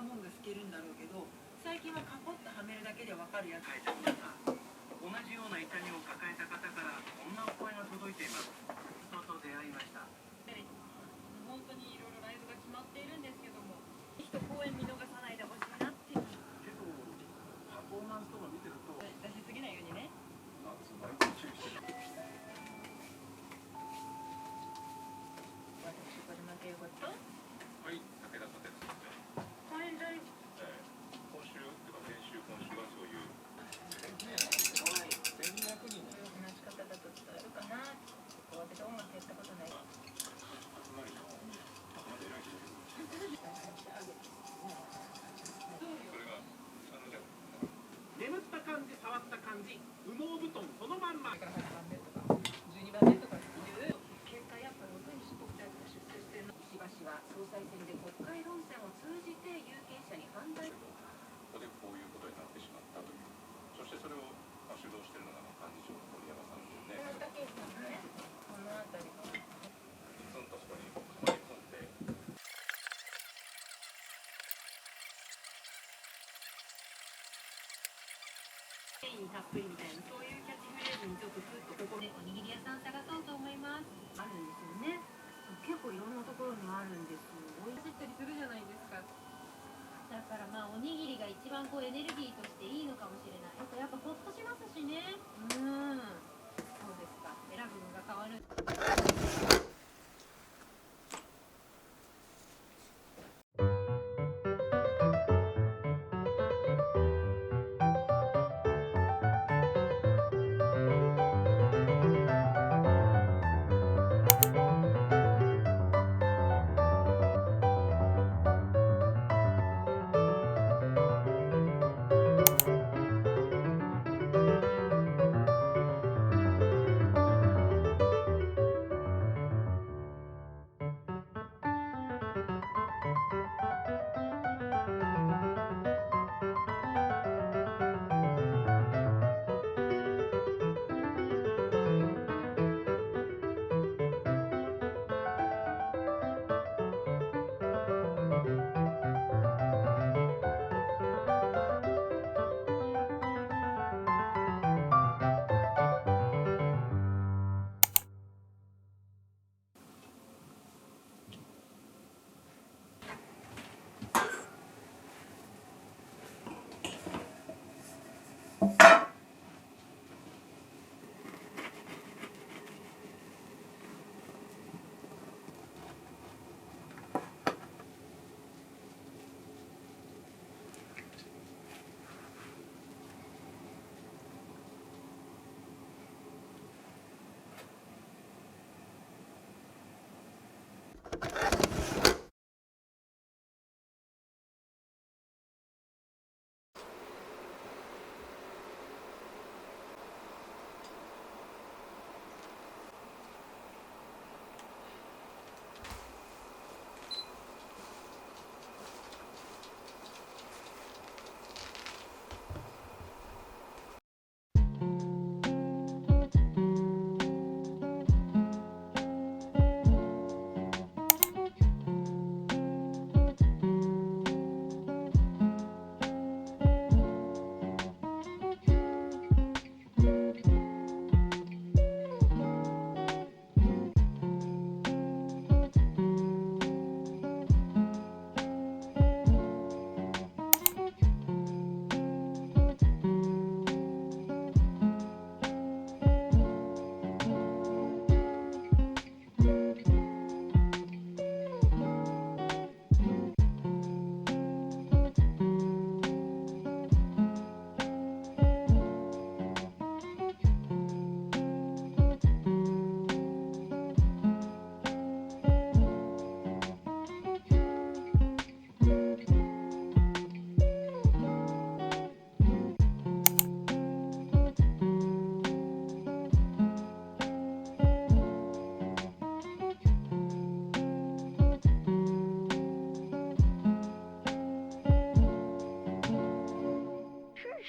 もんが透けるんだろうけど、最近はカポッとはめるだけでわかるやつ。書いてありました。同じような痛みを抱えた方からこんなお声が届いています。人と出会いました。本当にいろいろライブが決まっているんですけども、一公演見逃さないでほしいなっていう。けどパフォーマンスとか見てると出しすぎないようにね。毎日注意してる。私これ負けること。はい、武田さんです。大変だよ。今週とか先週今週はそういう話し方だと伝わるかな。こうやって音楽やったことない。眠った感じ、触った感じ、羽毛布団そのまんま。8番目とか12番目とかいう結果、やっぱ6人四国大学出世してるの。石破氏は総裁選で国会論戦を通じて有権者に反対。ここでこういうことになってしまったという。そしてそれを主導しているのが幹事長の森山さんですね。田中圭さんね、この辺りの。ツンとそこにはまり込んで。たっぷりみたいな、そういうキャッチフレーズにちょっとスッとここでおにぎり屋さん探そうと思います。あるんですよね。結構いろんなところにあるんです。美味しったりするじゃないですか。だからまあおにぎりが一番こうエネルギーとしていいのかもしれない。あとやっぱホッとしますしね。そうですか。選ぶのが変わる。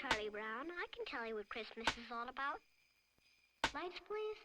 Charlie Brown. I can tell you what Christmas is all about. Lights, please.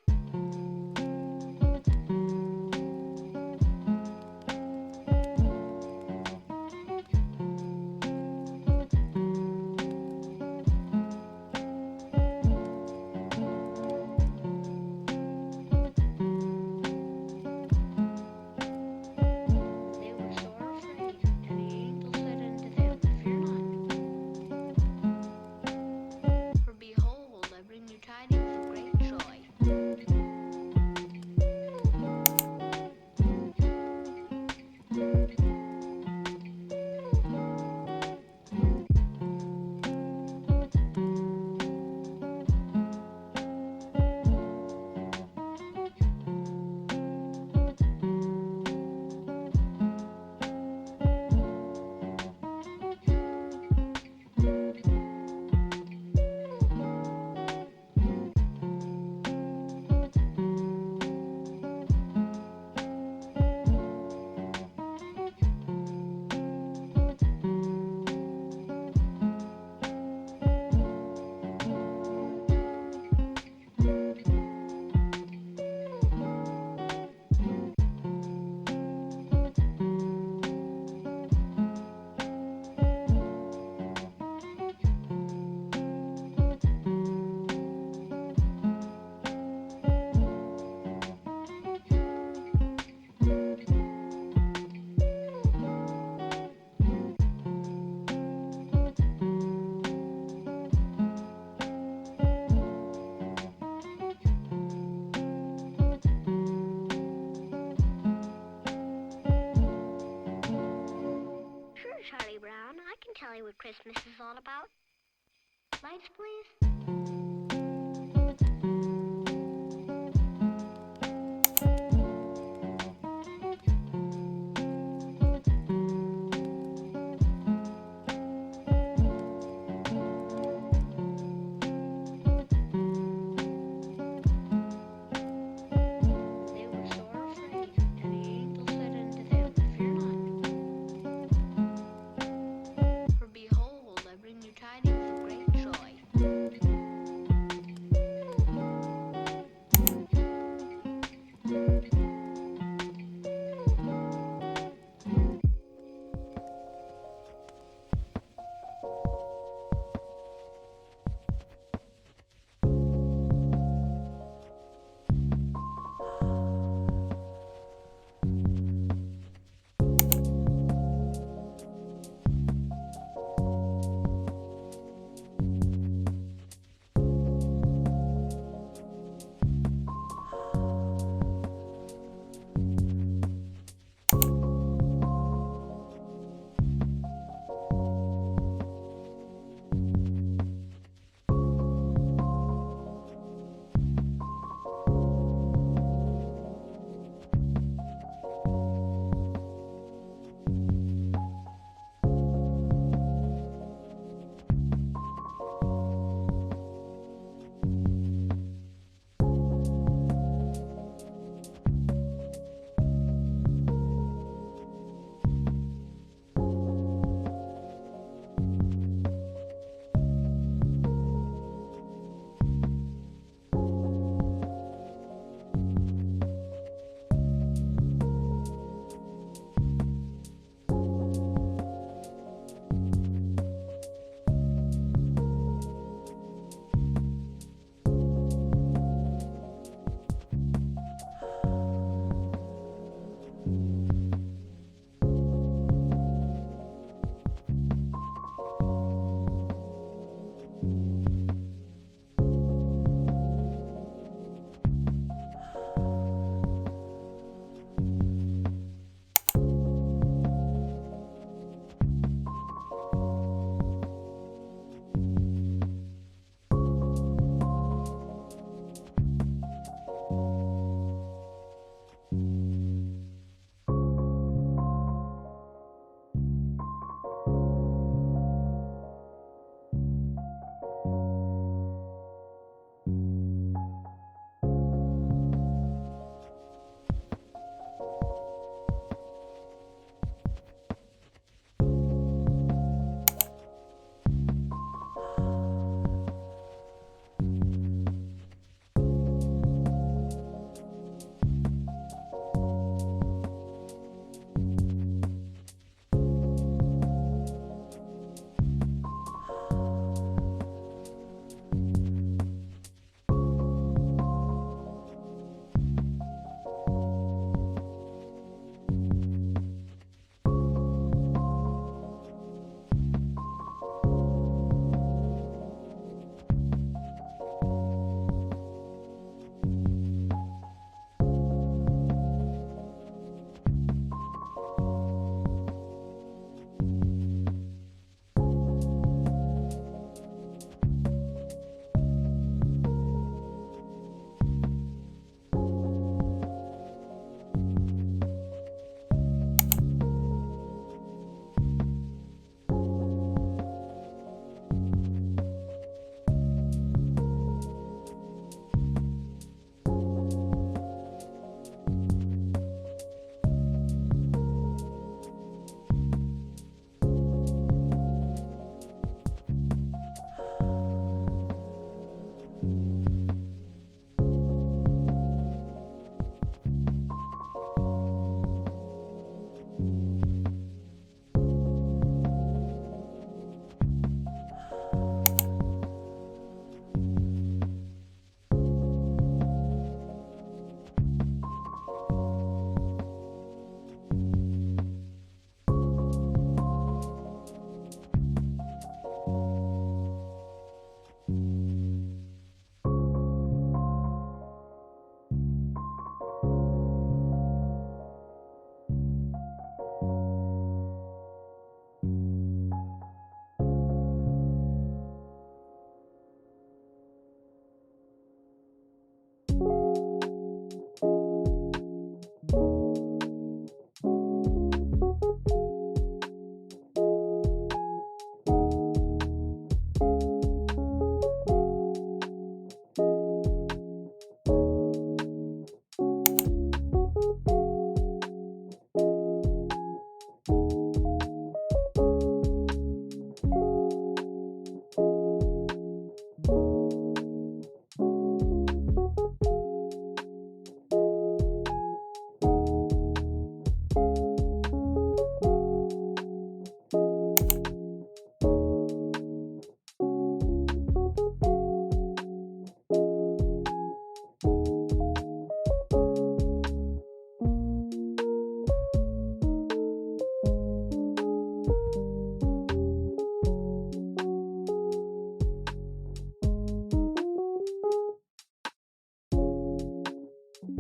Christmas is all about? Lights, please. They were sore afraid, and the angel said unto them, Fear not. For behold, I bring you tidings of great joy,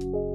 you.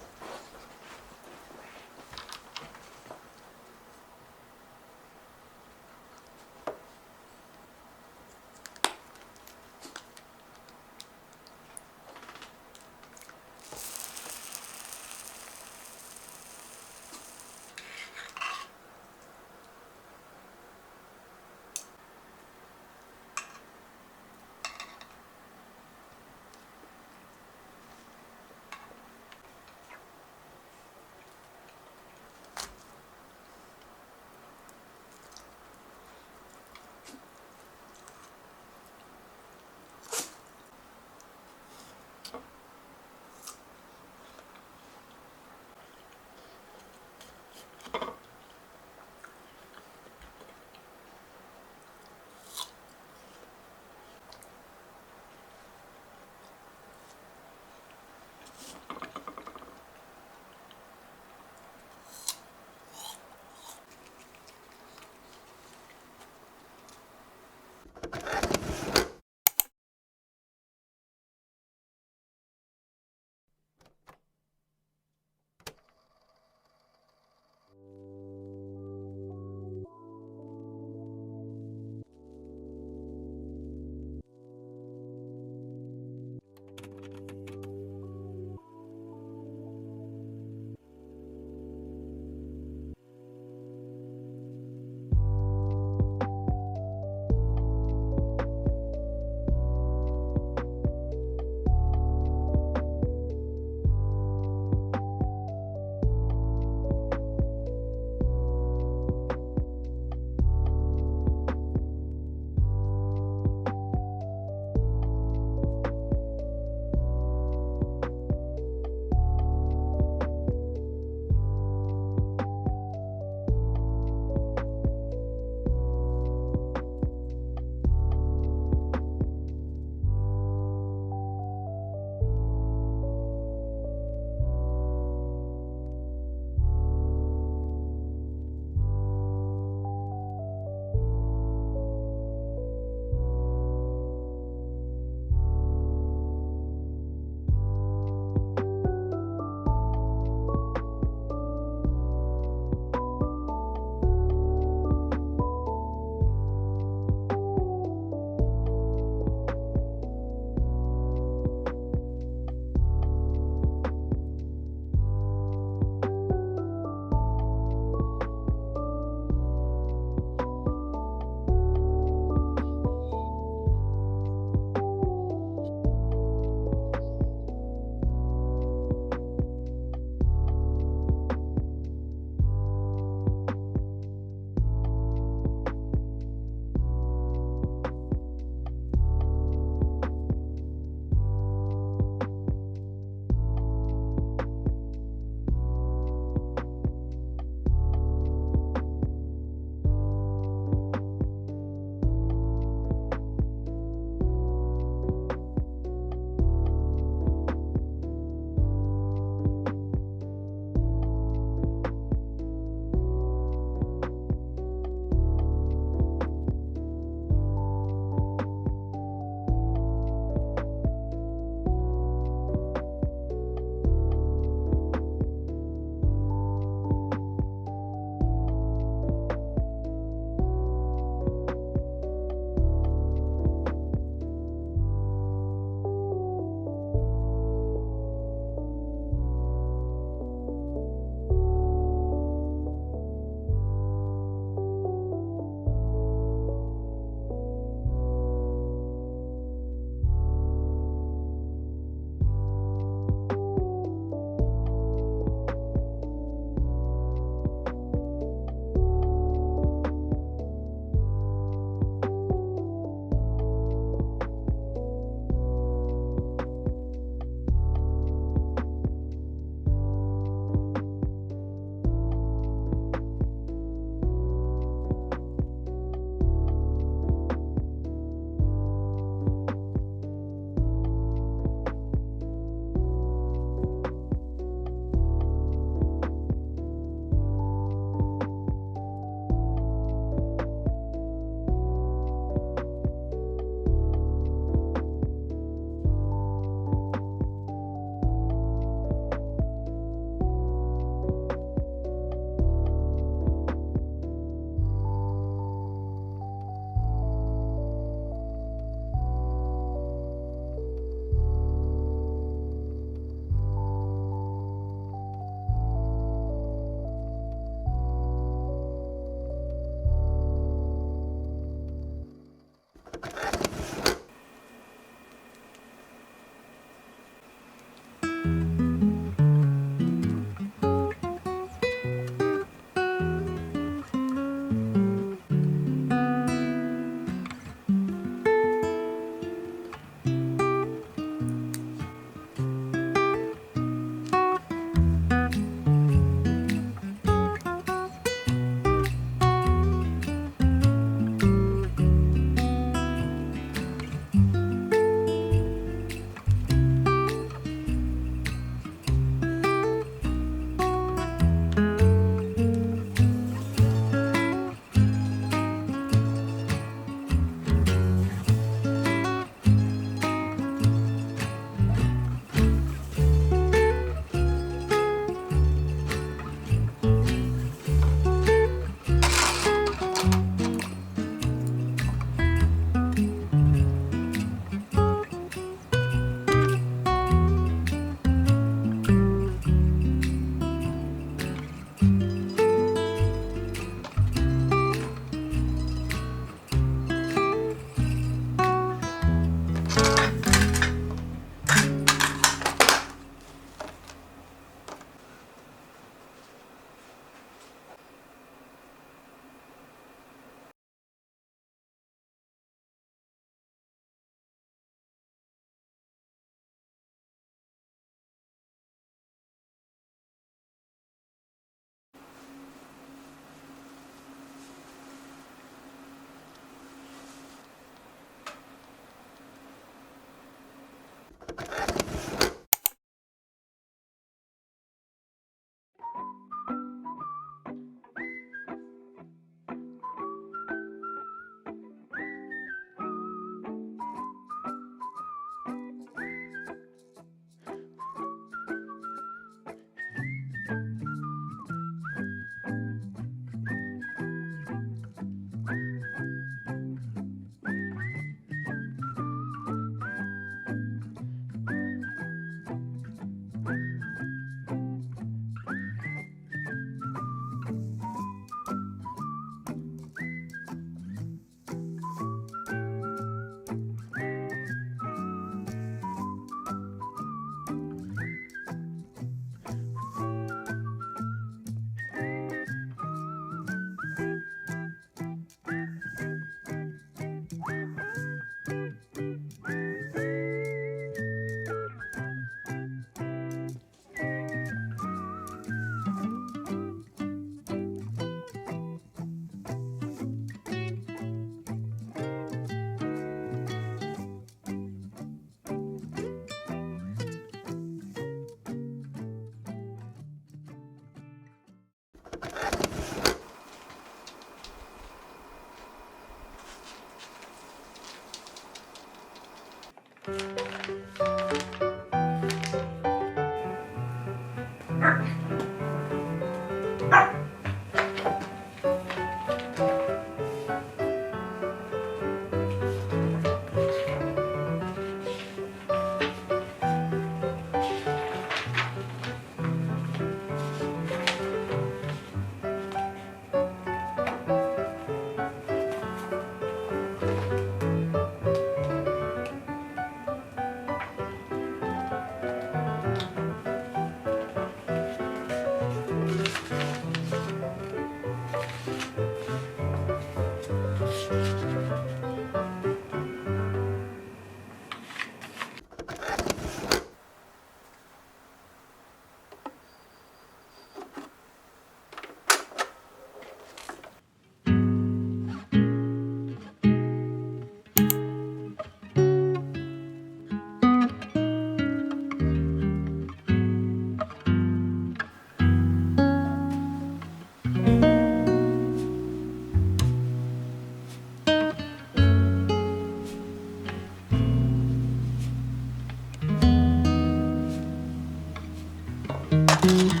す。